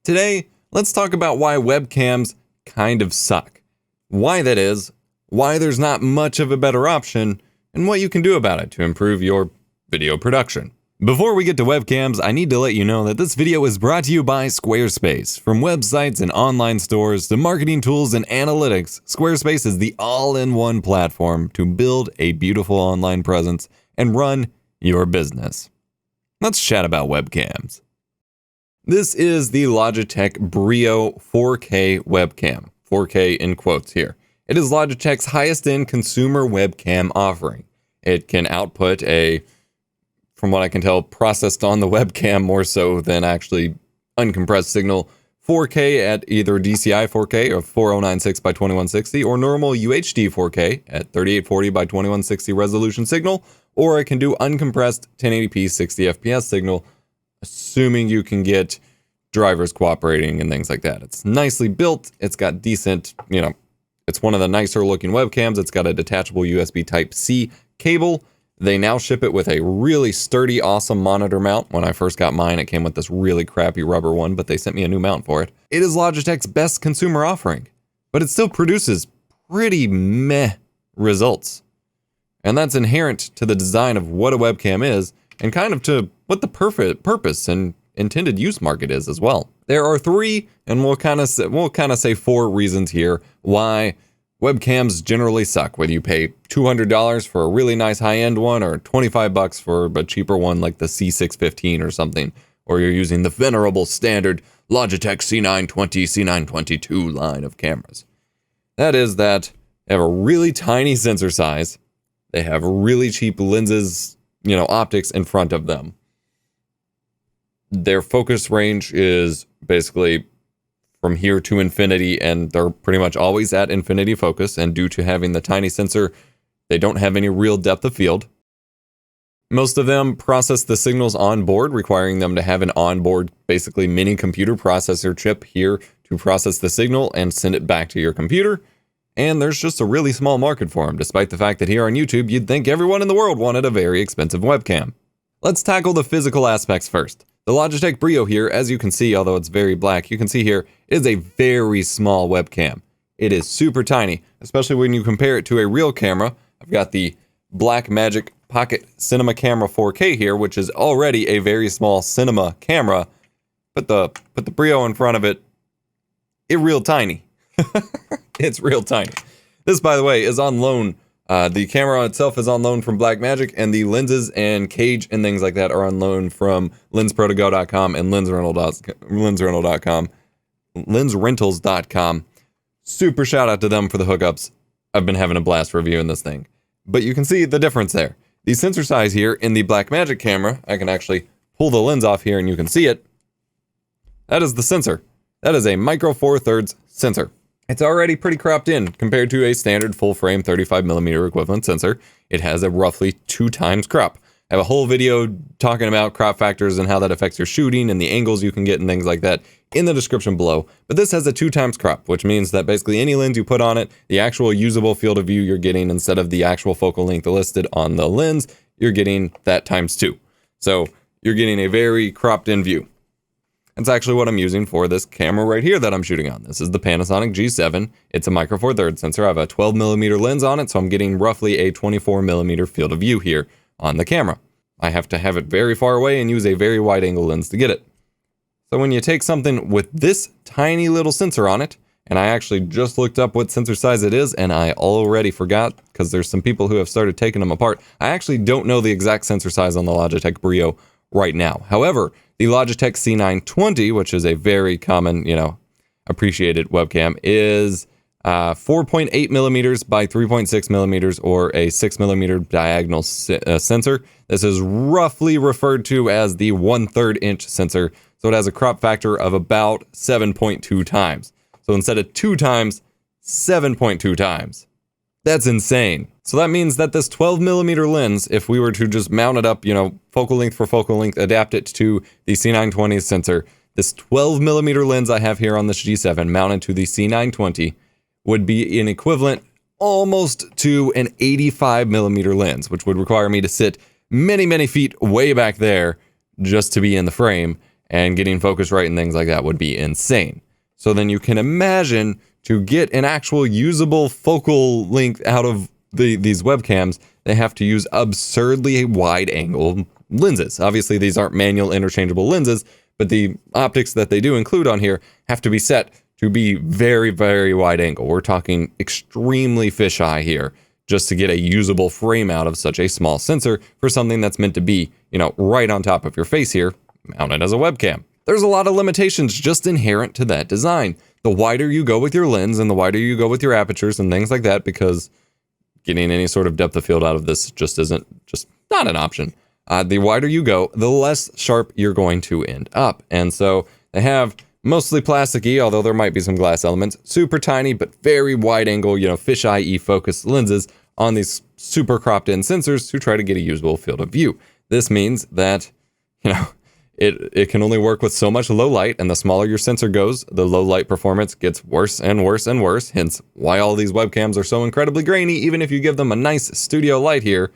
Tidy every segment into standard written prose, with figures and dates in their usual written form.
Today, let's talk about why webcams kind of suck, why that is, why there's not much of a better option, and what you can do about it to improve your video production. Before we get to webcams, I need to let you know that this video is brought to you by Squarespace. From websites and online stores to marketing tools and analytics, Squarespace is the all-in-one platform to build a beautiful online presence and run your business. Let's chat about webcams. This is the Logitech Brio 4K webcam, 4K in quotes here. It is Logitech's highest-end consumer webcam offering. It can output a, from what I can tell, processed on the webcam more so than actually uncompressed signal, 4K at either DCI 4K or 4096 by 2160 or normal UHD 4K at 3840 by 2160 resolution signal, or it can do uncompressed 1080p 60 FPS signal, assuming you can get drivers cooperating and things like that. It's nicely built. It's got decent, it's one of the nicer looking webcams. It's got a detachable USB Type-C cable. They now ship it with a really sturdy, awesome monitor mount. When I first got mine, it came with this really crappy rubber one, but they sent me a new mount for it. It is Logitech's best consumer offering, but it still produces pretty meh results. And that's inherent to the design of what a webcam is, and kind of to what the purpose and intended use market is as well. There are three, and we'll kind of say four reasons here why webcams generally suck, whether you pay $200 for a really nice high-end one or $25 for a cheaper one like the C615 or something, or you're using the venerable standard Logitech C920, C922 line of cameras. That is that they have a really tiny sensor size, they have really cheap lenses, optics in front of them. Their focus range is basically from here to infinity, and they're pretty much always at infinity focus, and due to having the tiny sensor, they don't have any real depth of field. Most of them process the signals on board, requiring them to have an onboard, basically mini computer processor chip here to process the signal and send it back to your computer. And there's just a really small market for them, despite the fact that here on YouTube, you'd think everyone in the world wanted a very expensive webcam. Let's tackle the physical aspects first. The Logitech Brio here, as you can see, although it's very black, you can see here, is a very small webcam. It is super tiny, especially when you compare it to a real camera. I've got the Blackmagic Pocket Cinema Camera 4K here, which is already a very small cinema camera. Put the Brio in front of it, it's real tiny. It's real tiny. This, by the way, is on loan. The camera itself is on loan from Blackmagic, and the lenses and cage and things like that are on loan from lensprotogo.com and lensrentals.com. Super shout out to them for the hookups. I've been having a blast reviewing this thing. But you can see the difference there. The sensor size here in the Blackmagic camera, I can actually pull the lens off here and you can see it. That is the sensor. That is a micro four thirds sensor. It's already pretty cropped in compared to a standard full-frame 35mm equivalent sensor. It has a roughly 2 times crop. I have a whole video talking about crop factors and how that affects your shooting and the angles you can get and things like that in the description below. But this has a 2 times crop, which means that basically any lens you put on it, the actual usable field of view you're getting instead of the actual focal length listed on the lens, you're getting that times 2. So you're getting a very cropped in view. That's actually what I'm using for this camera right here that I'm shooting on. This is the Panasonic G7. It's a micro four thirds sensor. I have a 12mm lens on it, so I'm getting roughly a 24mm field of view here on the camera. I have to have it very far away and use a very wide angle lens to get it. So when you take something with this tiny little sensor on it, and I actually just looked up what sensor size it is, and I already forgot because there's some people who have started taking them apart. I actually don't know the exact sensor size on the Logitech Brio right now. However, the Logitech C920, which is a very common, appreciated webcam, is 4.8 millimeters by 3.6 millimeters, or a 6mm diagonal sensor. This is roughly referred to as the 1/3 inch sensor, so it has a crop factor of about 7.2 times. So instead of 2 times, 7.2 times. That's insane. So that means that this 12mm lens, if we were to just mount it up, focal length for focal length, adapt it to the C920 sensor, this 12mm lens I have here on this G7 mounted to the C920 would be an equivalent almost to an 85mm lens, which would require me to sit many, many feet way back there just to be in the frame. and getting focus right and things like that would be insane. So then you can imagine to get an actual usable focal length out of these webcams, they have to use absurdly wide angle lenses. Obviously, these aren't manual interchangeable lenses, but the optics that they do include on here have to be set to be very, very wide angle. We're talking extremely fisheye here just to get a usable frame out of such a small sensor for something that's meant to be, right on top of your face here, mounted as a webcam. There's a lot of limitations just inherent to that design. The wider you go with your lens and the wider you go with your apertures and things like that, because getting any sort of depth of field out of this just not an option. The wider you go, the less sharp you're going to end up. And so they have mostly plasticky, although there might be some glass elements, super tiny but very wide angle, fisheye focus lenses on these super cropped in sensors to try to get a usable field of view. This means that, it can only work with so much low light, and the smaller your sensor goes, the low light performance gets worse and worse and worse, hence why all these webcams are so incredibly grainy, even if you give them a nice studio light here.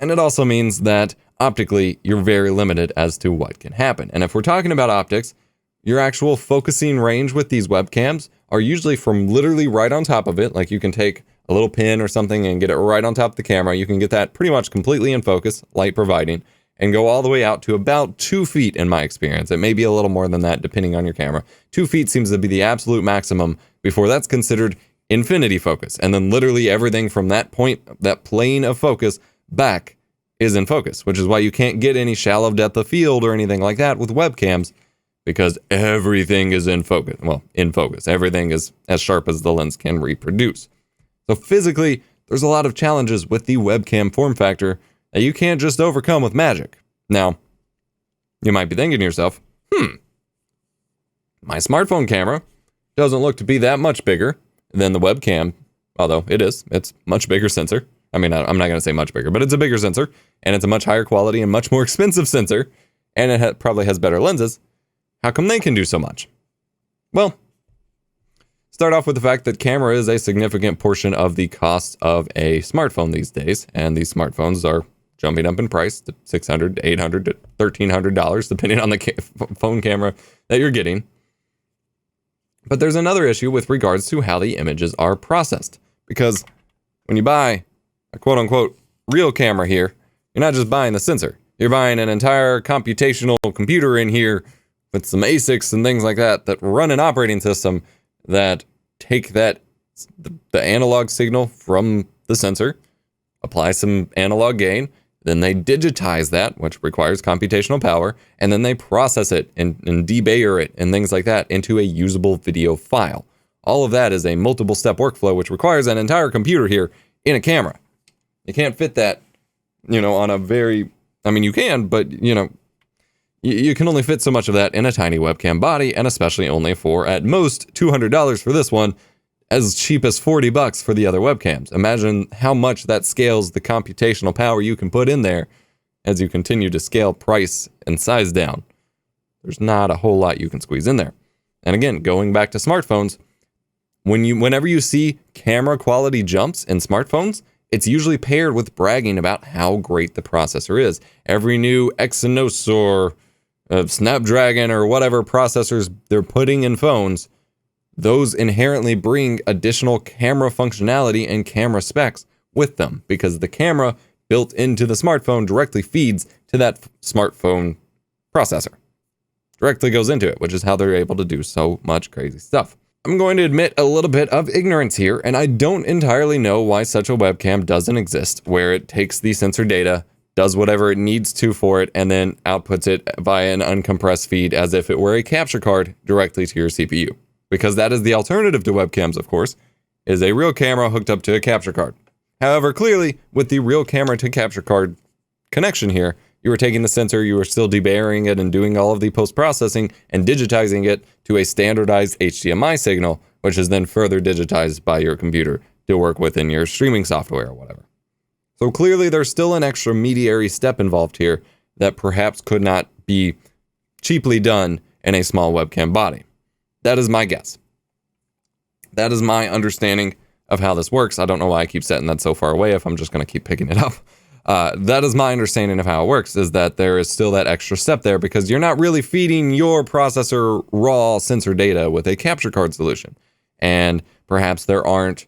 And it also means that optically, you're very limited as to what can happen. And if we're talking about optics, your actual focusing range with these webcams are usually from literally right on top of it. Like you can take a little pin or something and get it right on top of the camera. You can get that pretty much completely in focus, light providing, and go all the way out to about 2 feet in my experience. It may be a little more than that depending on your camera. 2 feet seems to be the absolute maximum before that's considered infinity focus. And then literally everything from that point, that plane of focus back is in focus, which is why you can't get any shallow depth of field or anything like that with webcams, because everything is in focus. Well, in focus. Everything is as sharp as the lens can reproduce. So physically, there's a lot of challenges with the webcam form factor that you can't just overcome with magic. Now, you might be thinking to yourself, my smartphone camera doesn't look to be that much bigger than the webcam, although it's much bigger sensor. I mean, I'm not going to say much bigger, but it's a bigger sensor, and it's a much higher quality and much more expensive sensor, and it probably has better lenses. How come they can do so much? Well, start off with the fact that camera is a significant portion of the cost of a smartphone these days, and these smartphones are jumping up in price to $600 to $800 to $1,300, depending on the phone camera that you're getting. But there's another issue with regards to how the images are processed, because when you buy a quote-unquote real camera here, you're not just buying the sensor. You're buying an entire computational computer in here with some ASICs and things like that run an operating system that take the analog signal from the sensor, apply some analog gain, then they digitize that, which requires computational power, and then they process it and debayer it and things like that into a usable video file. All of that is a multiple step workflow, which requires an entire computer here in a camera. You can't fit that, on a very, you can, but, you can only fit so much of that in a tiny webcam body, and especially only for, at most, $200 for this one, as cheap as $40 for the other webcams. Imagine how much that scales the computational power you can put in there as you continue to scale price and size down. There's not a whole lot you can squeeze in there. And again, going back to smartphones, whenever you see camera quality jumps in smartphones, it's usually paired with bragging about how great the processor is. Every new Exynos or Snapdragon or whatever processors they're putting in phones, those inherently bring additional camera functionality and camera specs with them, because the camera built into the smartphone directly feeds to that smartphone processor. Directly goes into it, which is how they're able to do so much crazy stuff. I'm going to admit a little bit of ignorance here, and I don't entirely know why such a webcam doesn't exist, where it takes the sensor data, does whatever it needs to for it, and then outputs it via an uncompressed feed as if it were a capture card directly to your CPU. Because that is the alternative to webcams, of course, is a real camera hooked up to a capture card. However, clearly, with the real camera to capture card connection here, you were taking the sensor, you were still debayering it and doing all of the post-processing and digitizing it to a standardized HDMI signal, which is then further digitized by your computer to work within your streaming software or whatever. So clearly there's still an extra mediary step involved here that perhaps could not be cheaply done in a small webcam body. That is my guess. That is my understanding of how this works. I don't know why I keep setting that so far away if I'm just going to keep picking it up. That is my understanding of how it works, is that there is still that extra step there because you're not really feeding your processor raw sensor data with a capture card solution. And perhaps there aren't,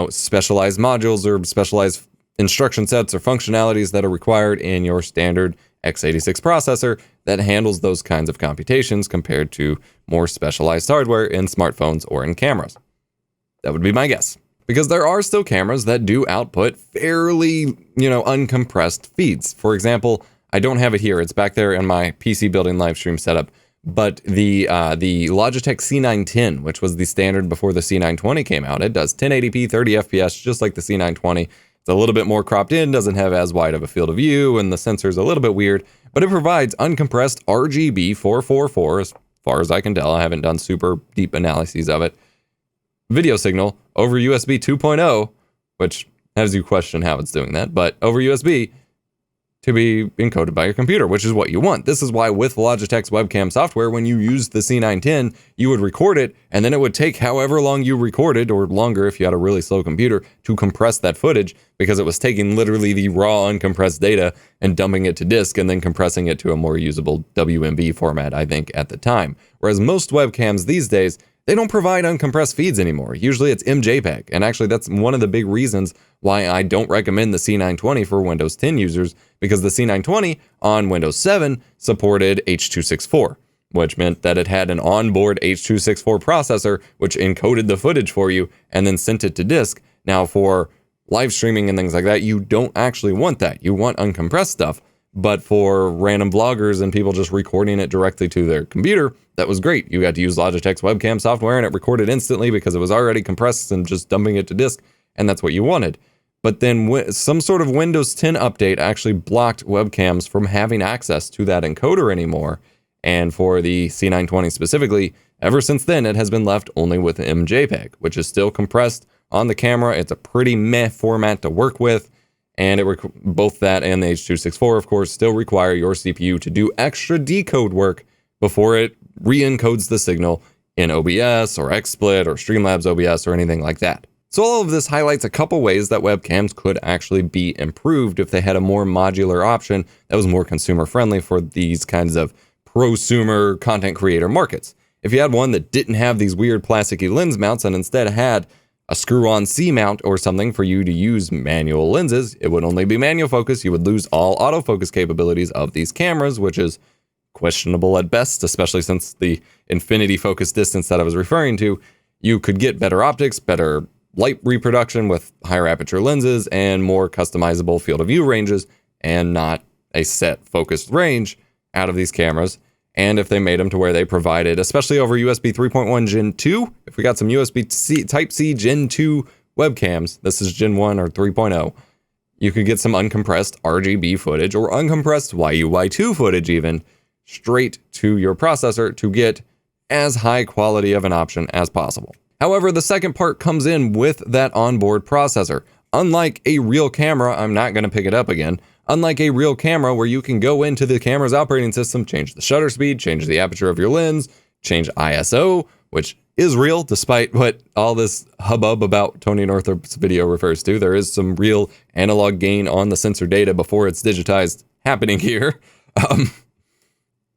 specialized modules or specialized instruction sets or functionalities that are required in your standard x86 processor that handles those kinds of computations compared to more specialized hardware in smartphones or in cameras. That would be my guess. Because there are still cameras that do output fairly, uncompressed feeds. For example, I don't have it here. It's back there in my PC building live stream setup. But the Logitech C910, which was the standard before the C920 came out, it does 1080p, 30 FPS, just like the C920. It's a little bit more cropped in, doesn't have as wide of a field of view, and the sensor's a little bit weird, but it provides uncompressed RGB 444, as far as I can tell. I haven't done super deep analyses of it. Video signal over USB 2.0, which has you question how it's doing that, but over USB to be encoded by your computer, which is what you want. This is why with Logitech's webcam software, when you use the C910, you would record it, and then it would take however long you recorded, or longer if you had a really slow computer, to compress that footage, because it was taking literally the raw uncompressed data and dumping it to disk and then compressing it to a more usable WMV format, I think, at the time. Whereas most webcams these days, they don't provide uncompressed feeds anymore. Usually it's MJPEG. And actually that's one of the big reasons why I don't recommend the C920 for Windows 10 users, because the C920 on Windows 7 supported H.264, which meant that it had an onboard H.264 processor, which encoded the footage for you and then sent it to disk. Now for live streaming and things like that, you don't actually want that. You want uncompressed stuff. But for random vloggers and people just recording it directly to their computer, that was great. You got to use Logitech's webcam software and it recorded instantly because it was already compressed and just dumping it to disk, and that's what you wanted. But then some sort of Windows 10 update actually blocked webcams from having access to that encoder anymore. And for the C920 specifically, ever since then, it has been left only with MJPEG, which is still compressed on the camera. It's a pretty meh format to work with. And both that and the H.264, of course, still require your CPU to do extra decode work before it re-encodes the signal in OBS or XSplit or Streamlabs OBS or anything like that. So all of this highlights a couple ways that webcams could actually be improved if they had a more modular option that was more consumer friendly for these kinds of prosumer content creator markets. If you had one that didn't have these weird plasticky lens mounts and instead had a screw-on C mount or something for you to use manual lenses, it would only be manual focus. You would lose all autofocus capabilities of these cameras, which is questionable at best, especially since the infinity focus distance that I was referring to. You could get better optics, better light reproduction with higher aperture lenses, and more customizable field of view ranges, and not a set focused range out of these cameras. And if they made them to where they provided, especially over USB 3.1 Gen 2, if we got some USB-C Type-C Gen 2 webcams, this is Gen 1 or 3.0, you could get some uncompressed RGB footage or uncompressed YUY2 footage even straight to your processor to get as high quality of an option as possible. However, the second part comes in with that onboard processor. Unlike a real camera, I'm not going to pick it up again, unlike a real camera where you can go into the camera's operating system, change the shutter speed, change the aperture of your lens, change ISO, which is real despite what all this hubbub about Tony Northrup's video refers to. There is some real analog gain on the sensor data before it's digitized happening here.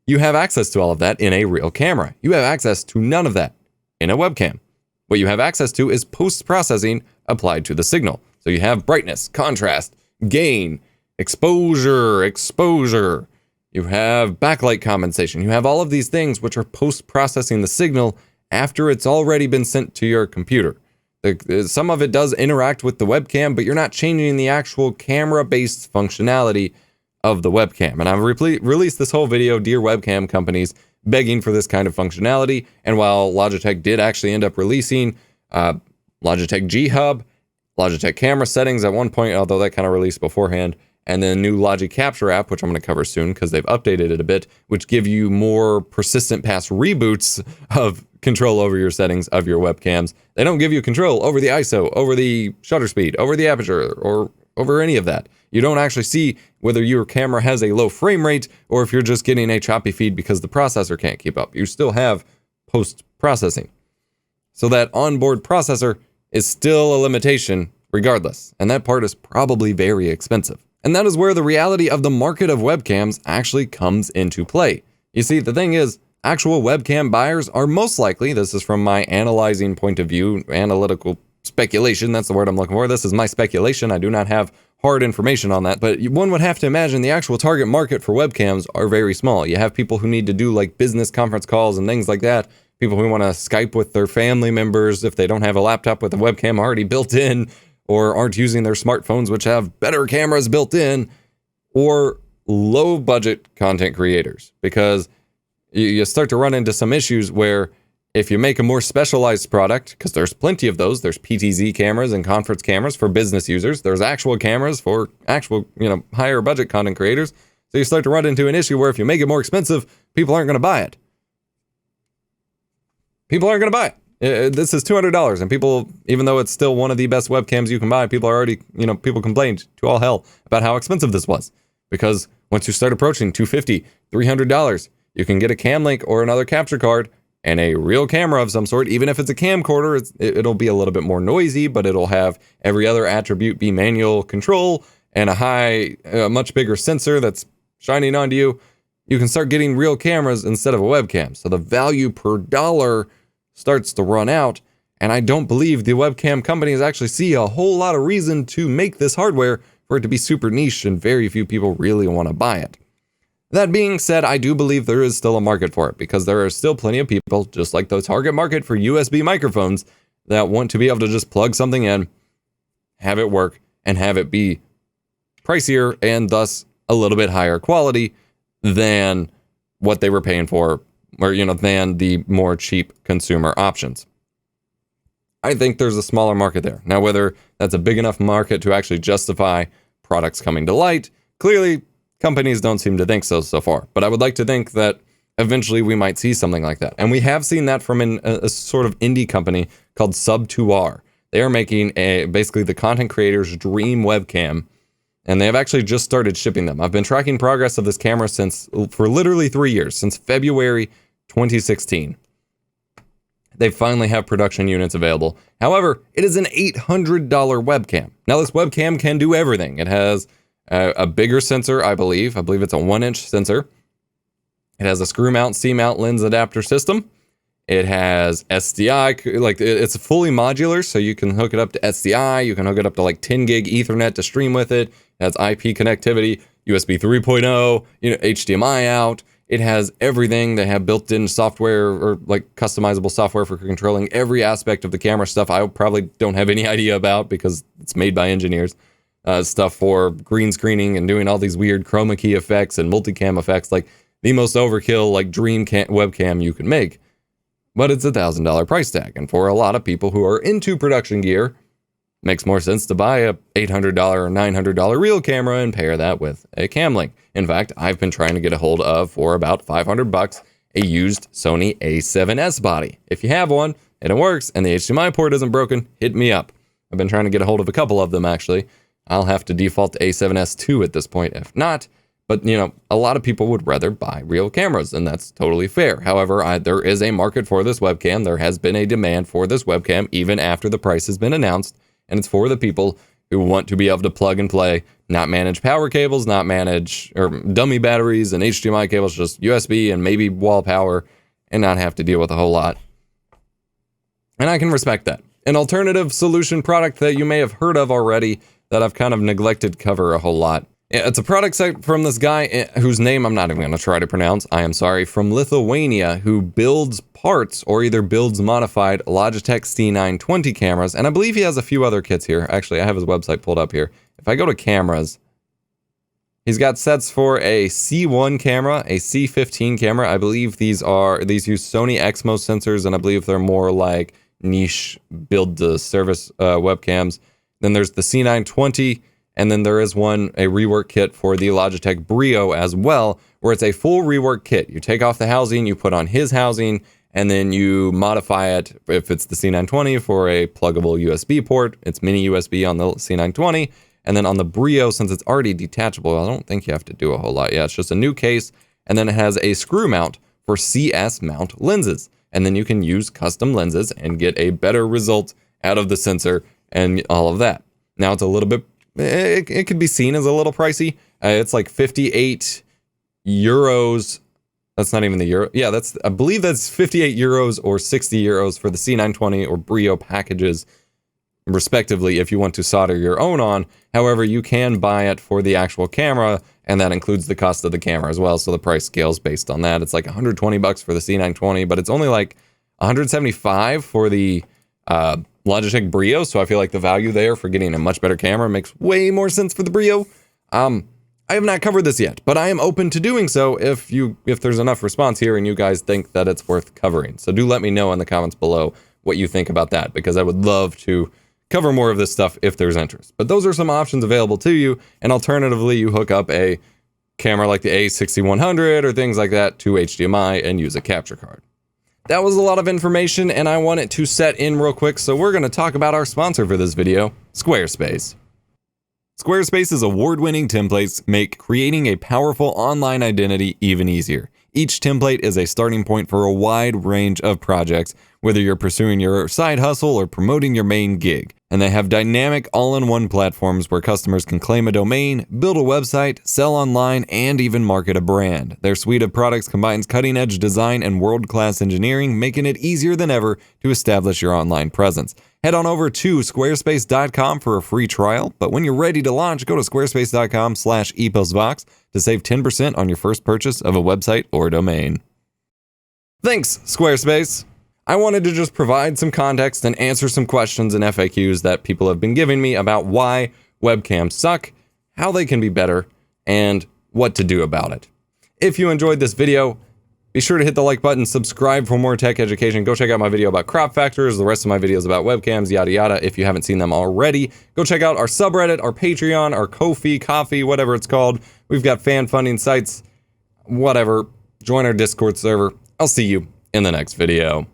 You have access to all of that in a real camera. You have access to none of that in a webcam. What you have access to is post-processing applied to the signal. So you have brightness, contrast, gain, exposure. You have backlight compensation. You have all of these things which are post-processing the signal after it's already been sent to your computer. Some of it does interact with the webcam, but you're not changing the actual camera-based functionality of the webcam. And I've released this whole video, dear webcam companies, begging for this kind of functionality. And while Logitech did actually end up releasing Logitech G Hub, Logitech camera settings at one point, although that kind of released beforehand, and then new Logi Capture app, which I'm going to cover soon because they've updated it a bit, which give you more persistent past reboots of control over your settings of your webcams. They don't give you control over the ISO, over the shutter speed, over the aperture, or over any of that. You don't actually see whether your camera has a low frame rate or if you're just getting a choppy feed because the processor can't keep up. You still have post-processing. So that onboard processor is still a limitation regardless, and that part is probably very expensive. And that is where the reality of the market of webcams actually comes into play. You see, the thing is, actual webcam buyers are most likely, this is from my analyzing point of view, analytical speculation, that's the word I'm looking for. This is my speculation. I do not have hard information on that, but one would have to imagine the actual target market for webcams are very small. You have people who need to do like business conference calls and things like that, people who want to Skype with their family members if they don't have a laptop with a webcam already built in, or aren't using their smartphones, which have better cameras built in, or low budget content creators, because you start to run into some issues where if you make a more specialized product, because there's plenty of those, there's PTZ cameras and conference cameras for business users, there's actual cameras for actual, higher budget content creators. So you start to run into an issue where if you make it more expensive, people aren't going to buy it. People aren't going to buy it. This is $200, and people, even though it's still one of the best webcams you can buy, people are already, people complained to all hell about how expensive this was. Because once you start approaching $250, $300, you can get a cam link or another capture card and a real camera of some sort. Even if it's a camcorder, it'll be a little bit more noisy, but it'll have every other attribute be manual control and a much bigger sensor that's shining onto you. You can start getting real cameras instead of a webcam. So the value per dollar starts to run out, and I don't believe the webcam companies actually see a whole lot of reason to make this hardware for it to be super niche and very few people really want to buy it. That being said, I do believe there is still a market for it, because there are still plenty of people, just like the target market for USB microphones, that want to be able to just plug something in, have it work, and have it be pricier and thus a little bit higher quality than what they were paying for, or, than the more cheap consumer options. I think there's a smaller market there. Now, whether that's a big enough market to actually justify products coming to light, clearly companies don't seem to think so far. But I would like to think that eventually we might see something like that. And we have seen that from a sort of indie company called Sub2R. They are making basically the content creator's dream webcam, and they have actually just started shipping them. I've been tracking progress of this camera for literally 3 years, since February 2016. They finally have production units available. However, it is an $800 webcam. Now, this webcam can do everything. It has a bigger sensor, I believe. I believe it's a 1-inch sensor. It has a screw mount, C-mount lens adapter system. It has SDI, it's fully modular, so you can hook it up to SDI. You can hook it up to 10 gig Ethernet to stream with it. It has IP connectivity, USB 3.0, HDMI out. It has everything. They have built-in software or customizable software for controlling every aspect of the camera stuff I probably don't have any idea about because it's made by engineers. Stuff for green screening and doing all these weird chroma key effects and multicam effects, the most overkill dream webcam you can make. But it's $1,000 price tag, and for a lot of people who are into production gear, makes more sense to buy a $800 or $900 real camera and pair that with a cam link. In fact, I've been trying to get a hold of, for about $500, a used Sony A7S body. If you have one and it works and the HDMI port isn't broken, hit me up. I've been trying to get a hold of a couple of them, actually. I'll have to default to A7S II at this point if not. But, a lot of people would rather buy real cameras, and that's totally fair. However, there is a market for this webcam. There has been a demand for this webcam even after the price has been announced, and it's for the people who want to be able to plug and play, not manage power cables, not manage or dummy batteries and HDMI cables, just USB and maybe wall power, and not have to deal with a whole lot. And I can respect that. An alternative solution product that you may have heard of already that I've kind of neglected to cover a whole lot. It's a product site from this guy whose name I'm not even going to try to pronounce. I am sorry. From Lithuania, who builds parts or either builds modified Logitech C920 cameras. And I believe he has a few other kits here. Actually, I have his website pulled up here. If I go to cameras, he's got sets for a C1 camera, a C15 camera. I believe these use Sony Exmo sensors, and I believe they're more like niche build to service webcams. Then there's the C920. And then there is a rework kit for the Logitech Brio as well, where it's a full rework kit. You take off the housing, you put on his housing, and then you modify it. If it's the C920 for a pluggable USB port, it's mini USB on the C920. And then on the Brio, since it's already detachable, I don't think you have to do a whole lot. Yeah, it's just a new case. And then it has a screw mount for CS mount lenses. And then you can use custom lenses and get a better result out of the sensor and all of that. Now it's a little bit it could be seen as a little pricey. It's like 58 euros. That's not even the euro. Yeah, I believe that's 58 euros or 60 euros for the C920 or Brio packages, respectively, if you want to solder your own on. However, you can buy it for the actual camera, and that includes the cost of the camera as well. So the price scales based on that. It's like 120 bucks for the C920, but it's only like 175 for the Logitech Brio. So I feel like the value there for getting a much better camera makes way more sense for the Brio. I have not covered this yet, but I am open to doing so if there's enough response here and you guys think that it's worth covering. So do let me know in the comments below what you think about that, because I would love to cover more of this stuff if there's interest. But those are some options available to you, and alternatively, you hook up a camera like the A6100 or things like that to HDMI and use a capture card. That was a lot of information, and I want it to set in real quick, so we're going to talk about our sponsor for this video, Squarespace. Squarespace's award-winning templates make creating a powerful online identity even easier. Each template is a starting point for a wide range of projects, whether you're pursuing your side hustle or promoting your main gig. And they have dynamic all-in-one platforms where customers can claim a domain, build a website, sell online, and even market a brand. Their suite of products combines cutting-edge design and world-class engineering, making it easier than ever to establish your online presence. Head on over to squarespace.com for a free trial, but when you're ready to launch, go to squarespace.com/EposVox to save 10% on your first purchase of a website or domain. Thanks, Squarespace! I wanted to just provide some context and answer some questions and FAQs that people have been giving me about why webcams suck, how they can be better, and what to do about it. If you enjoyed this video, be sure to hit the like button, subscribe for more tech education. Go check out my video about crop factors, the rest of my videos about webcams, yada yada. If you haven't seen them already, go check out our subreddit, our Patreon, our Ko-fi, Coffee, whatever it's called. We've got fan funding sites, whatever. Join our Discord server. I'll see you in the next video.